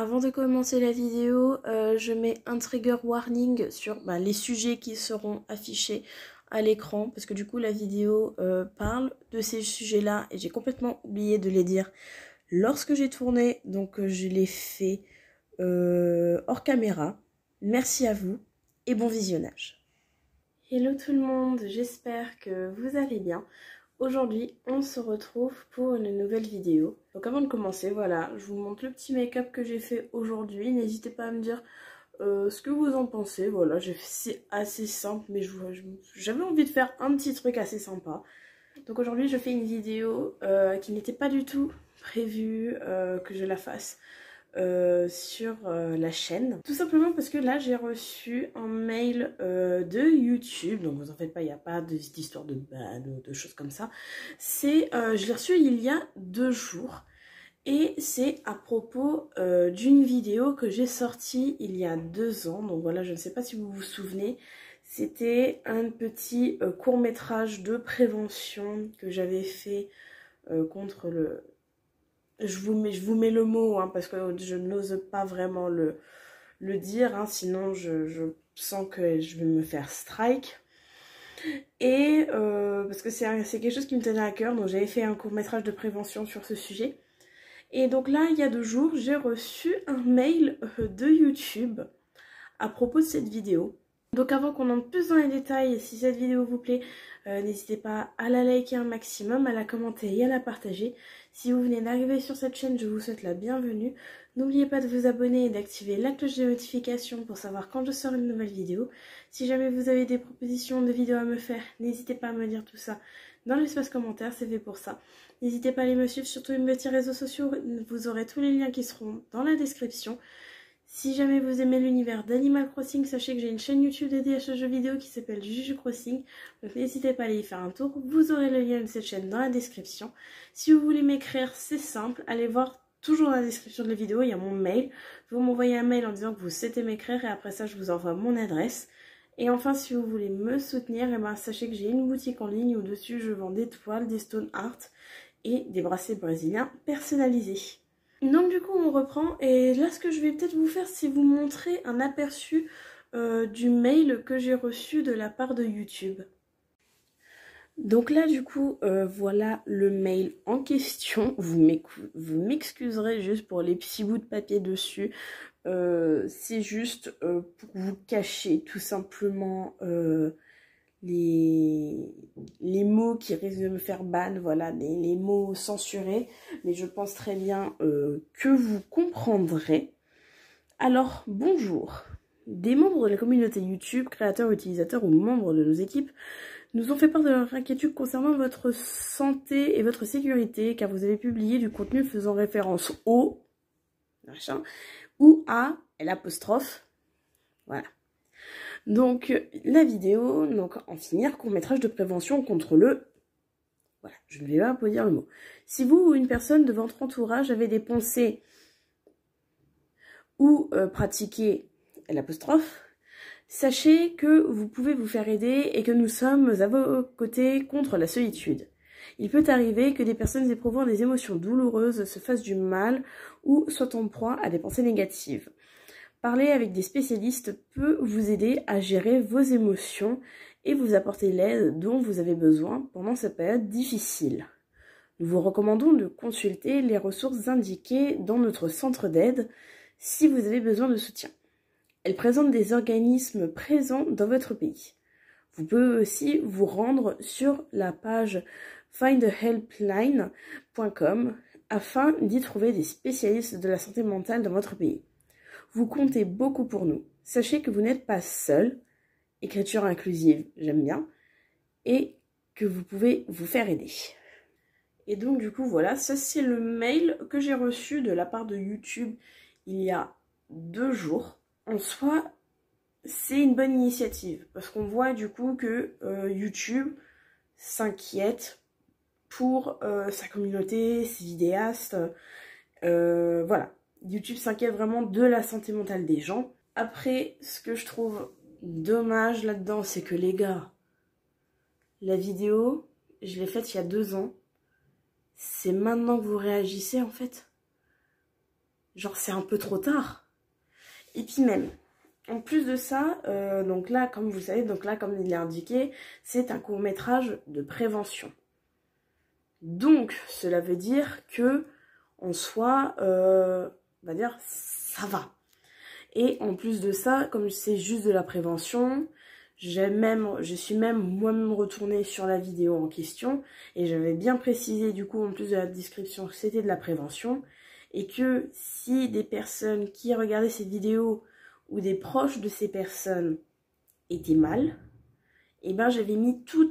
Avant de commencer la vidéo, je mets un trigger warning sur les sujets qui seront affichés à l'écran parce que du coup la vidéo parle de ces sujets-là et j'ai complètement oublié de les dire lorsque j'ai tourné, donc je l'ai fait hors caméra. Merci à vous et bon visionnage. Hello tout le monde, j'espère que vous allez bien. Aujourd'hui, on se retrouve pour une nouvelle vidéo. Donc avant de commencer, voilà, je vous montre le petit make-up que j'ai fait aujourd'hui. N'hésitez pas à me dire ce que vous en pensez. Voilà, c'est assez simple, mais j'avais envie de faire un petit truc assez sympa. Donc aujourd'hui, je fais une vidéo qui n'était pas du tout prévue que je la fasse. Sur la chaîne. Tout simplement parce que là j'ai reçu un mail de YouTube, donc vous en faites pas, il n'y a pas d'histoire de ban ou de choses comme ça. Je l'ai reçu il y a 2 jours et c'est à propos d'une vidéo que j'ai sortie il y a 2 ans. Donc voilà, je ne sais pas si vous vous souvenez, c'était un petit court-métrage de prévention que j'avais fait contre le... Je vous mets le mot parce que je n'ose pas vraiment le dire, sinon je sens que je vais me faire strike. Et parce que c'est quelque chose qui me tenait à cœur, donc j'avais fait un court-métrage de prévention sur ce sujet. Et donc là, il y a 2 jours, j'ai reçu un mail de YouTube à propos de cette vidéo. Donc avant qu'on entre plus dans les détails, si cette vidéo vous plaît, n'hésitez pas à la liker un maximum, à la commenter et à la partager. Si vous venez d'arriver sur cette chaîne, je vous souhaite la bienvenue. N'oubliez pas de vous abonner et d'activer la cloche de notification pour savoir quand je sors une nouvelle vidéo. Si jamais vous avez des propositions de vidéos à me faire, n'hésitez pas à me dire tout ça dans l'espace commentaire, c'est fait pour ça. N'hésitez pas à aller me suivre sur tous mes petits réseaux sociaux, vous aurez tous les liens qui seront dans la description. Si jamais vous aimez l'univers d'Animal Crossing, sachez que j'ai une chaîne YouTube dédiée à ce jeu vidéo qui s'appelle Juju Crossing. Donc n'hésitez pas à aller y faire un tour. Vous aurez le lien de cette chaîne dans la description. Si vous voulez m'écrire, c'est simple. Allez voir toujours dans la description de la vidéo, il y a mon mail. Vous m'envoyez un mail en disant que vous souhaitez m'écrire et après ça, je vous envoie mon adresse. Et enfin, si vous voulez me soutenir, sachez que j'ai une boutique en ligne où dessus je vends des toiles, des stone art et des bracelets brésiliens personnalisés. Donc du coup on reprend et là ce que je vais peut-être vous faire c'est vous montrer un aperçu du mail que j'ai reçu de la part de YouTube. Donc là du coup voilà le mail en question, vous m'excuserez juste pour les petits bouts de papier dessus, c'est juste pour vous cacher tout simplement les mots qui risquent de me faire ban, voilà, les mots censurés, mais je pense très bien que vous comprendrez. Alors, bonjour. Des membres de la communauté YouTube, créateurs, utilisateurs ou membres de nos équipes, nous ont fait part de leur inquiétude concernant votre santé et votre sécurité, car vous avez publié du contenu faisant référence au machin ou à l'apostrophe, voilà. Donc la vidéo, donc en finir, court-métrage de prévention contre le... Voilà, je ne vais pas dire le mot. Si vous ou une personne de votre entourage avez des pensées ou pratiquez l'apostrophe, sachez que vous pouvez vous faire aider et que nous sommes à vos côtés contre la solitude. Il peut arriver que des personnes éprouvant des émotions douloureuses se fassent du mal ou soient en proie à des pensées négatives. Parler avec des spécialistes peut vous aider à gérer vos émotions et vous apporter l'aide dont vous avez besoin pendant cette période difficile. Nous vous recommandons de consulter les ressources indiquées dans notre centre d'aide si vous avez besoin de soutien. Elles présentent des organismes présents dans votre pays. Vous pouvez aussi vous rendre sur la page findahelpline.com afin d'y trouver des spécialistes de la santé mentale dans votre pays. Vous comptez beaucoup pour nous. Sachez que vous n'êtes pas seul, écriture inclusive, j'aime bien, et que vous pouvez vous faire aider. Et donc du coup voilà, ça c'est le mail que j'ai reçu de la part de YouTube il y a 2 jours. En soi, c'est une bonne initiative, parce qu'on voit du coup que YouTube s'inquiète pour sa communauté, ses vidéastes, voilà. YouTube s'inquiète vraiment de la santé mentale des gens. Après, ce que je trouve dommage là-dedans, c'est que les gars, la vidéo, je l'ai faite il y a 2 ans. C'est maintenant que vous réagissez en fait. genre c'est un peu trop tard. Et puis même, en plus de ça, donc là, comme vous savez, donc là, comme il est indiqué, c'est un court-métrage de prévention. Donc, cela veut dire que, en soi, on va dire, ça va. Et en plus de ça, comme c'est juste de la prévention, je suis même moi-même retournée sur la vidéo en question, et j'avais bien précisé, du coup, en plus de la description, que c'était de la prévention, et que si des personnes qui regardaient cette vidéo ou des proches de ces personnes étaient mal, et ben j'avais mis tout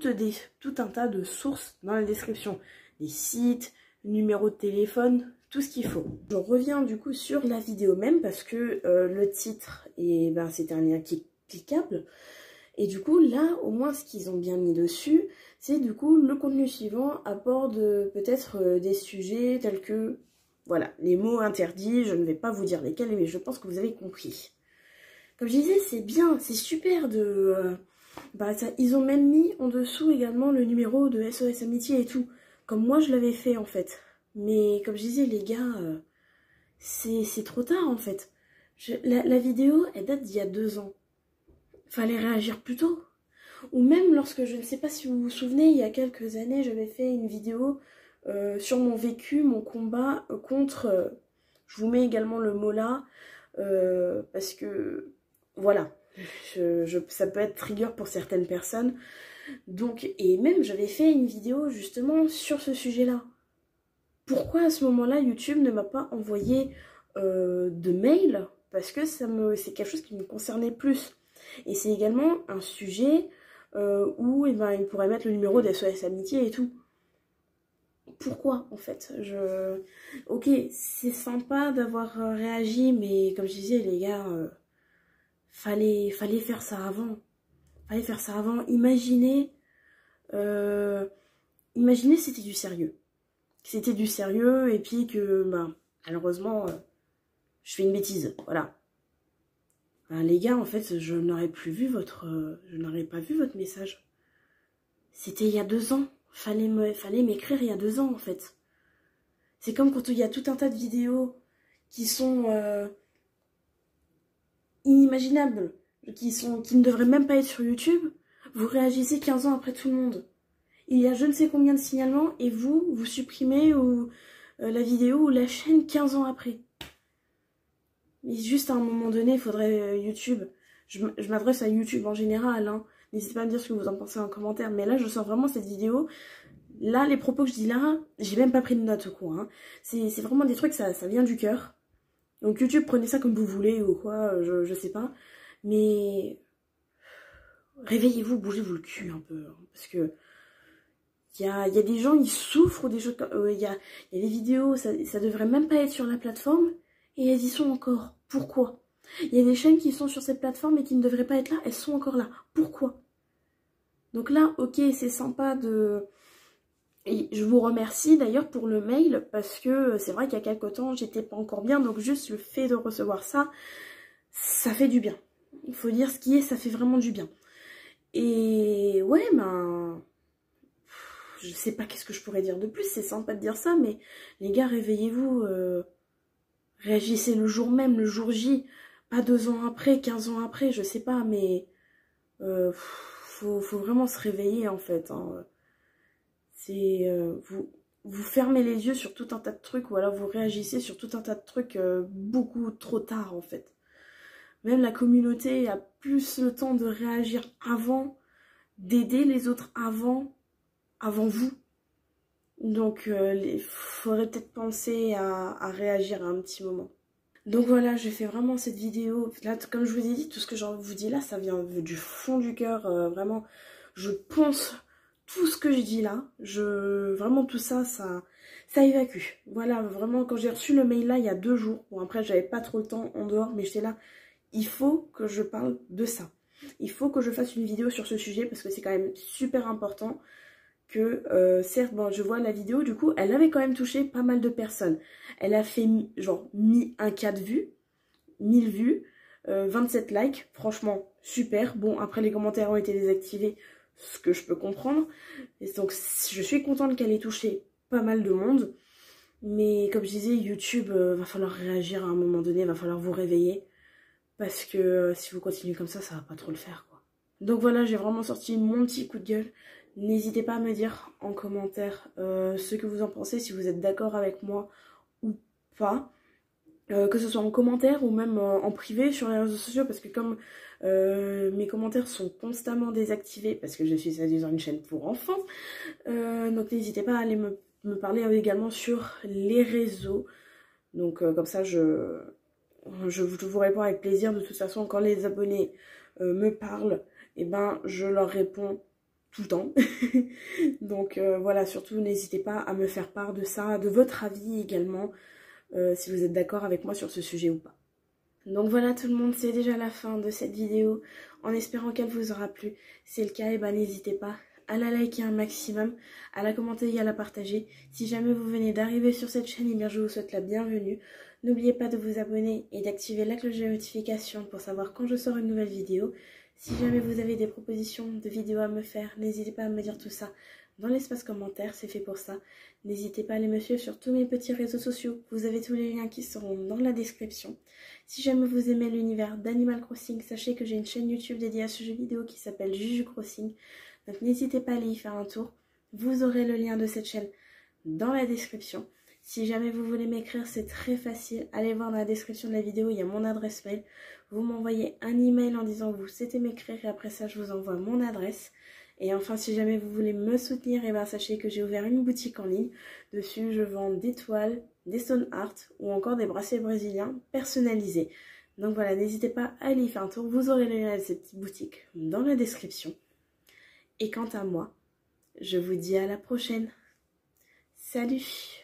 un tas de sources dans la description. Des sites, numéros de téléphone, tout ce qu'il faut. Je reviens du coup sur la vidéo même parce que le titre, et ben, c'est un lien cliquable. Et du coup là, au moins ce qu'ils ont bien mis dessus, c'est du coup le contenu suivant aborde peut-être des sujets tels que, voilà, les mots interdits. Je ne vais pas vous dire lesquels, mais je pense que vous avez compris. Comme je disais, c'est bien, c'est super de... ils ont même mis en dessous également le numéro de SOS Amitié et tout. Comme moi je l'avais fait en fait. Mais comme je disais, les gars, c'est trop tard en fait. La vidéo, elle date d'il y a 2 ans. Fallait réagir plus tôt. Ou même lorsque, je ne sais pas si vous vous souvenez, il y a quelques années, j'avais fait une vidéo sur mon vécu, mon combat contre... je vous mets également le mot là, parce que... Voilà, ça peut être trigger pour certaines personnes. Donc, et même j'avais fait une vidéo justement sur ce sujet-là. Pourquoi à ce moment-là YouTube ne m'a pas envoyé de mail? Parce que c'est quelque chose qui me concernait plus. Et c'est également un sujet où eh ben, il pourrait mettre le numéro d'SOS Amitié et tout. Pourquoi en fait? Ok, c'est sympa d'avoir réagi, mais comme je disais les gars... Fallait faire ça avant. Fallait faire ça avant. Imaginez c'était du sérieux. C'était du sérieux et puis que, malheureusement, je fais une bêtise. Voilà. Les gars, en fait, je n'aurais pas vu votre message. C'était il y a 2 ans. Fallait m'écrire il y a 2 ans, en fait. C'est comme quand il y a tout un tas de vidéos qui sont... inimaginables, qui ne devraient même pas être sur YouTube, vous réagissez 15 ans après tout le monde. Il y a je ne sais combien de signalements et vous supprimez la vidéo ou la chaîne 15 ans après. Mais juste à un moment donné, il faudrait YouTube. Je m'adresse à YouTube en général, hein. N'hésitez pas à me dire ce que vous en pensez en commentaire. Mais là, je sens vraiment cette vidéo. Là, les propos que je dis là, j'ai même pas pris de notes quoi. Hein. C'est vraiment des trucs, ça vient du cœur. Donc YouTube, prenez ça comme vous voulez ou quoi, je sais pas. Mais réveillez-vous, bougez-vous le cul un peu. Hein, parce que il y a des gens, ils souffrent des choses comme... Il y a des vidéos, ça devrait même pas être sur la plateforme. Et elles y sont encore. Pourquoi? Il y a des chaînes qui sont sur cette plateforme et qui ne devraient pas être là. Elles sont encore là. Pourquoi? Donc là, ok, c'est sympa de... Et je vous remercie d'ailleurs pour le mail parce que c'est vrai qu'il y a quelques temps j'étais pas encore bien, donc juste le fait de recevoir ça, ça fait du bien. Il faut dire ce qui est, ça fait vraiment du bien. Et ouais, je sais pas qu'est-ce que je pourrais dire de plus, c'est sympa de dire ça, mais les gars, réveillez-vous, réagissez le jour même, le jour J, pas 2 ans après, 15 ans après, je sais pas, mais faut vraiment se réveiller en fait, hein. C'est vous fermez les yeux sur tout un tas de trucs ou alors vous réagissez sur tout un tas de trucs beaucoup trop tard en fait. Même la communauté a plus le temps de réagir avant, d'aider les autres avant vous. Donc il faudrait peut-être penser à réagir à un petit moment. Donc voilà, j'ai fait vraiment cette vidéo. Là, comme je vous ai dit, tout ce que je vous dis là, ça vient du fond du cœur. Vraiment, je pense... Tout ce que je dis là, vraiment tout ça, ça évacue. Voilà, vraiment, quand j'ai reçu le mail là, il y a 2 jours, bon après, j'avais pas trop le temps en dehors, mais j'étais là, il faut que je parle de ça. Il faut que je fasse une vidéo sur ce sujet, parce que c'est quand même super important que, certes, bon, je vois la vidéo, du coup, elle avait quand même touché pas mal de personnes. Elle a fait, genre, mis un 4 vues, 1000 vues, 27 likes, franchement, super. Bon, après, les commentaires ont été désactivés, ce que je peux comprendre. Et donc je suis contente qu'elle ait touché pas mal de monde. Mais comme je disais, YouTube, va falloir réagir à un moment donné, va falloir vous réveiller. Parce que si vous continuez comme ça va pas trop le faire, quoi. Donc voilà, j'ai vraiment sorti mon petit coup de gueule. N'hésitez pas à me dire en commentaire ce que vous en pensez, si vous êtes d'accord avec moi ou pas. Que ce soit en commentaire ou même en privé sur les réseaux sociaux, parce que comme mes commentaires sont constamment désactivés, parce que je suis soi-disant une chaîne pour enfants, donc n'hésitez pas à aller me parler également sur les réseaux. Donc comme ça je vous réponds avec plaisir. De toute façon, quand les abonnés me parlent, et ben je leur réponds tout le temps. Donc voilà, surtout n'hésitez pas à me faire part de ça, de votre avis également, si vous êtes d'accord avec moi sur ce sujet ou pas. Donc voilà tout le monde, c'est déjà la fin de cette vidéo, en espérant qu'elle vous aura plu. Si c'est le cas, et ben n'hésitez pas à la liker un maximum, à la commenter et à la partager. Si jamais vous venez d'arriver sur cette chaîne, et bien je vous souhaite la bienvenue. N'oubliez pas de vous abonner et d'activer la cloche de notification pour savoir quand je sors une nouvelle vidéo. Si jamais vous avez des propositions de vidéos à me faire, n'hésitez pas à me dire tout ça dans l'espace commentaire, c'est fait pour ça. N'hésitez pas à aller me suivre sur tous mes petits réseaux sociaux, vous avez tous les liens qui seront dans la description. Si jamais vous aimez l'univers d'Animal Crossing, sachez que j'ai une chaîne YouTube dédiée à ce jeu vidéo qui s'appelle Juju Crossing. Donc n'hésitez pas à aller y faire un tour, vous aurez le lien de cette chaîne dans la description. Si jamais vous voulez m'écrire, c'est très facile, allez voir dans la description de la vidéo, il y a mon adresse mail. Vous m'envoyez un email en disant que vous souhaitez m'écrire et après ça je vous envoie mon adresse. Et enfin, si jamais vous voulez me soutenir, et ben sachez que j'ai ouvert une boutique en ligne. Dessus, je vends des toiles, des stone art ou encore des bracelets brésiliens personnalisés. Donc voilà, n'hésitez pas à aller y faire un tour. Vous aurez le lien de cette petite boutique dans la description. Et quant à moi, je vous dis à la prochaine. Salut!